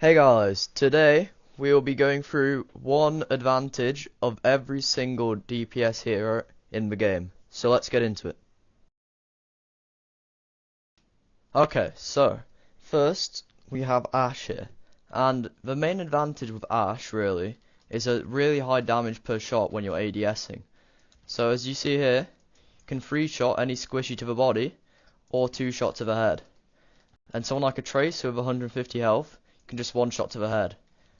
Hey guys, today we will be going through one advantage of every single DPS hero in the game. So let's get into it. Okay, so first we have Ashe here. And the main advantage with Ashe really is a really high damage per shot when you're ADSing. So as you see here, you can 3-shot any squishy to the body or 2-shot to the head. And someone like a Tracer with 150 health can just 1-shot to the head.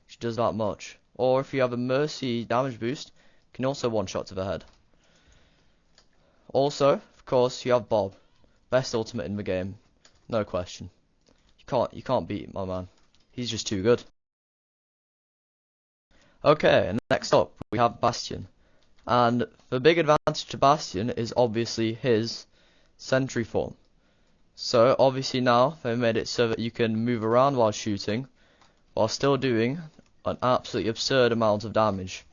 She does that much. Or if you have a Mercy damage boost, you can also 1-shot to the head. Also, of course, you have Bob. Best ultimate in the game. No question. You can't beat my man. He's just too good. Okay, and next up we have Bastion. And the big advantage to Bastion is obviously his sentry form. So obviously now they made it so that you can move around while shooting, while still doing an absolutely absurd amount of damage.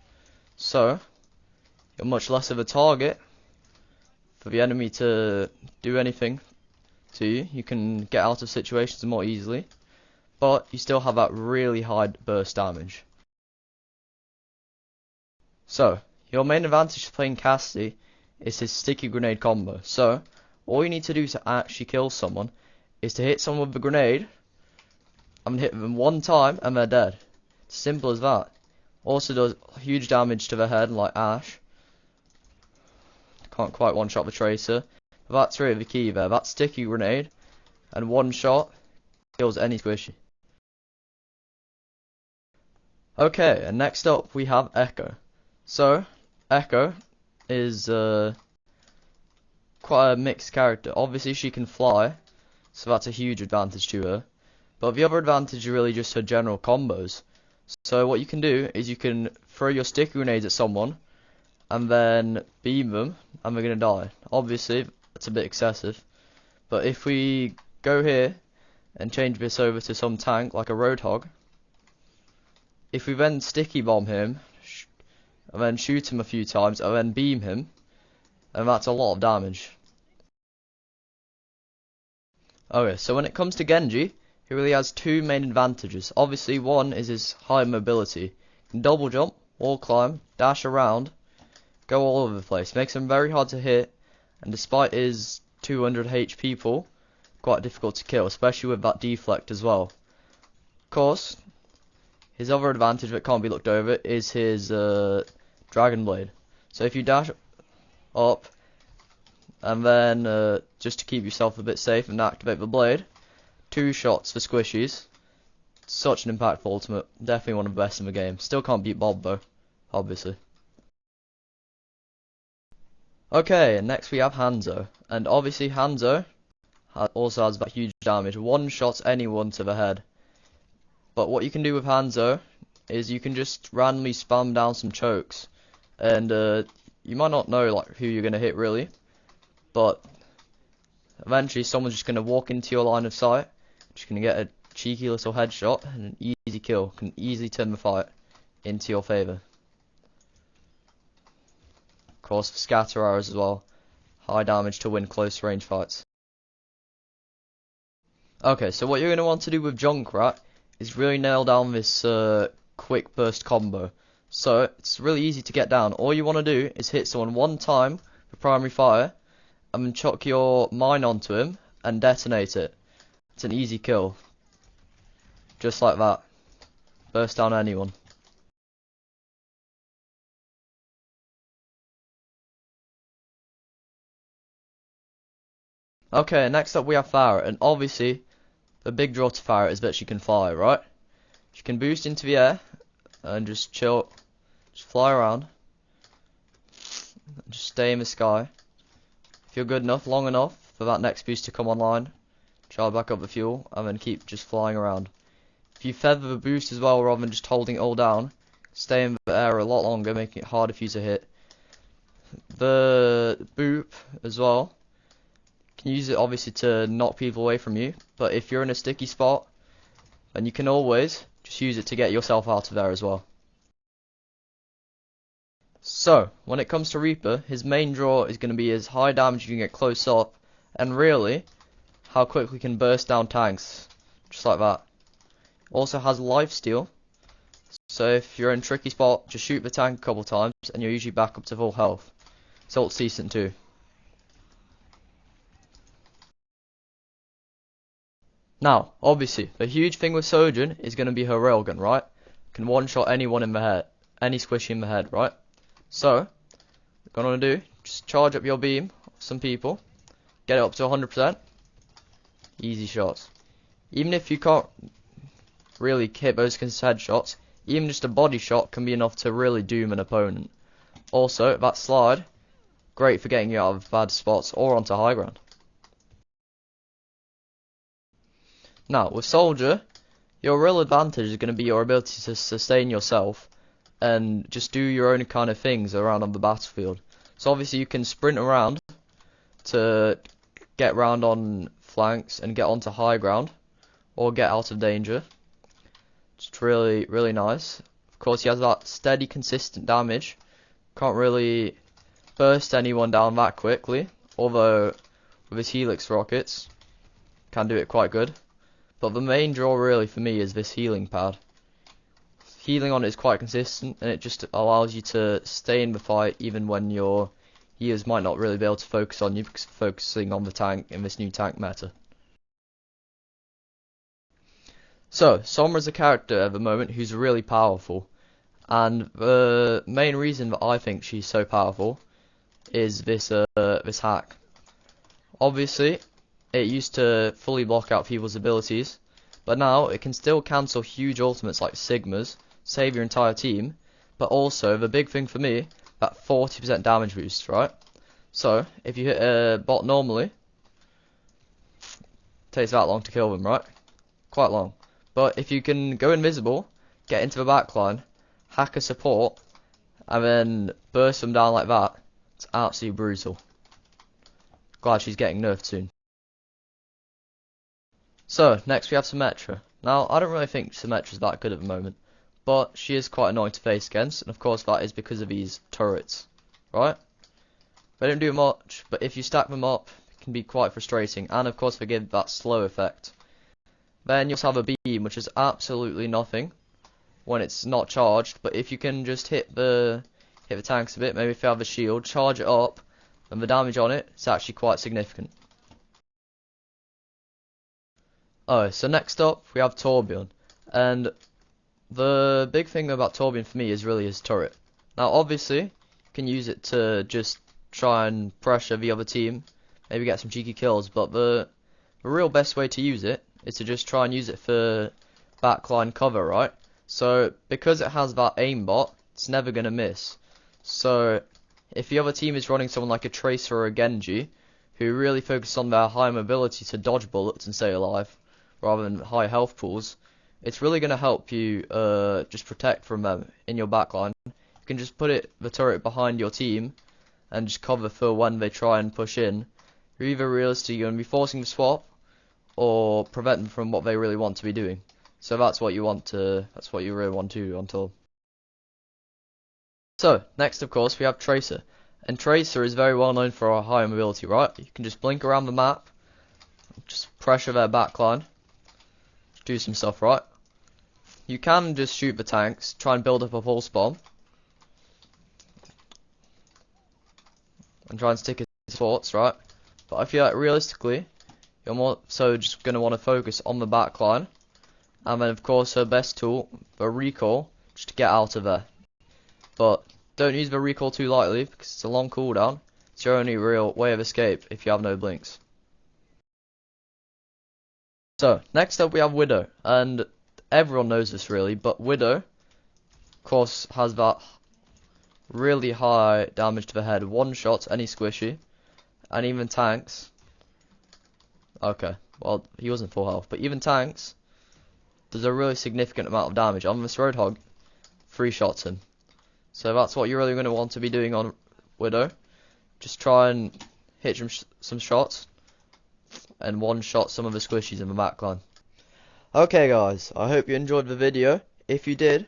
So you're much less of a target for the enemy to do anything to you. You can get out of situations more easily, but you still have that really high burst damage. So your main advantage to playing Cassie is his sticky grenade combo. So all you need to do to actually kill someone is to hit someone with the grenade and hit them one time and they're dead. It's simple as that. Also does huge damage to the head like Ashe. Can't quite 1-shot the Tracer. But that's really the key there. That sticky grenade and 1-shot kills any squishy. Okay, and next up we have Echo. So Echo is quite a mixed character. Obviously she can fly, so that's a huge advantage to her. But the other advantage is really just her general combos. So what you can do is you can throw your sticky grenades at someone and then beam them and they're gonna die. Obviously that's a bit excessive, but if we go here and change this over to some tank like a Roadhog, if we then sticky bomb him and then shoot him a few times and then beam him, and that's a lot of damage. Okay, so when it comes to Genji, he really has two main advantages. Obviously, one is his high mobility. He can double jump, wall climb, dash around, go all over the place. Makes him very hard to hit, and despite his 200 HP pool, quite difficult to kill, especially with that deflect as well. Of course, his other advantage that can't be looked over is his Dragon Blade. So if you dash up, and then just to keep yourself a bit safe and activate the blade, 2 shots for squishies. Such an impactful ultimate. Definitely one of the best in the game. Still can't beat Bob though, obviously. Okay, and next we have Hanzo. And obviously Hanzo also has that huge damage. 1-shot anyone to the head. But what you can do with Hanzo is you can just randomly spam down some chokes. And you might not know like who you're going to hit really. But eventually someone's just going to walk into your line of sight. Just going to get a cheeky little headshot and an easy kill. Can easily turn the fight into your favour. Of course, for scatter arrows as well. High damage to win close range fights. Okay, so what you're going to want to do with Junkrat is really nail down this quick burst combo. So it's really easy to get down. All you want to do is hit someone one time with primary fire and then chuck your mine onto him and detonate it. It's an easy kill. Just like that. Burst down anyone. Okay, next up we have Farah, and obviously the big draw to Farah is that she can fly, right? She can boost into the air and just chill, just fly around, just stay in the sky. If you're good enough, long enough for that next boost to come online, charge back up the fuel, and then keep just flying around. If you feather the boost as well rather than just holding it all down, stay in the air a lot longer, making it harder for you to hit. The boop as well, can use it obviously to knock people away from you, but if you're in a sticky spot, then you can always just use it to get yourself out of there as well. So, when it comes to Reaper, his main draw is going to be his high damage you can get close up, and really, how quickly he can burst down tanks, just like that. Also has lifesteal. So if you're in a tricky spot, just shoot the tank a couple times and you're usually back up to full health. So it's decent too. Now, obviously, the huge thing with Sojourn is going to be her railgun, right? Can one-shot anyone in the head, any squishy in the head, right? So, what you're going to do, just charge up your beam, some people, get it up to 100%, easy shots. Even if you can't really hit those headshots, even just a body shot can be enough to really doom an opponent. Also, that slide, great for getting you out of bad spots or onto high ground. Now, with Soldier, your real advantage is going to be your ability to sustain yourself and just do your own kind of things around on the battlefield. So obviously you can sprint around to get round on flanks and get onto high ground or get out of danger. It's really, really nice. Of course, he has that steady, consistent damage. Can't really burst anyone down that quickly, although with his Helix rockets, can do it quite good. But the main draw really for me is this healing pad. Healing on it is quite consistent, and it just allows you to stay in the fight even when your healers might not really be able to focus on you because focusing on the tank in this new tank meta. So, Sombra's a character at the moment who's really powerful, and the main reason that I think she's so powerful is this hack. Obviously, it used to fully block out people's abilities, but now it can still cancel huge ultimates like Sigma's, save your entire team, but also, the big thing for me, that 40% damage boost, right? So, if you hit a bot normally, it takes that long to kill them, right? Quite long. But if you can go invisible, get into the backline, hack a support, and then burst them down like that, it's absolutely brutal. Glad she's getting nerfed soon. So, next we have Symmetra. Now, I don't really think Symmetra's that good at the moment, but she is quite annoying to face against, and of course that is because of these turrets, right? They don't do much, but if you stack them up, it can be quite frustrating, and of course they give that slow effect. Then you also have a beam, which is absolutely nothing when it's not charged, but if you can just hit the tanks a bit, maybe if you have a shield, charge it up, and the damage on it, it's actually quite significant. Oh, so next up we have Torbjorn, and the big thing about Torbjorn for me is really his turret. Now obviously, you can use it to just try and pressure the other team, maybe get some cheeky kills, but the real best way to use it is to just try and use it for backline cover, right? So, because it has that aimbot, it's never going to miss. So, if the other team is running someone like a Tracer or a Genji, who really focus on their high mobility to dodge bullets and stay alive, rather than high health pools, it's really going to help you just protect from them in your backline. You can just put the turret behind your team and just cover for when they try and push in. You're either realistically going to be forcing the swap or prevent them from what they really want to be doing. So that's what you really want to do until. So, next of course we have Tracer. And Tracer is very well known for our high mobility, right? You can just blink around the map, just pressure their backline, do some stuff, right? You can just shoot the tanks, try and build up a pulse bomb, and try and stick it to forts, right? But I feel like realistically, you're more so just going to want to focus on the backline, and then of course her best tool, the recall, just to get out of there. But don't use the recall too lightly because it's a long cooldown. It's your only real way of escape if you have no blinks. So, next up we have Widow, and everyone knows this really, but Widow, of course, has that really high damage to the head, one shot any squishy, and even tanks. Okay, well, he wasn't full health, but even tanks, there's a really significant amount of damage. On this Roadhog, 3 shots him. So that's what you're really going to want to be doing on Widow. Just try and hit some shots, and one-shot some of the squishies in the backline. Okay guys, I hope you enjoyed the video. If you did,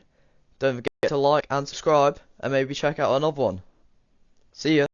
don't forget to like and subscribe, and maybe check out another one. See ya!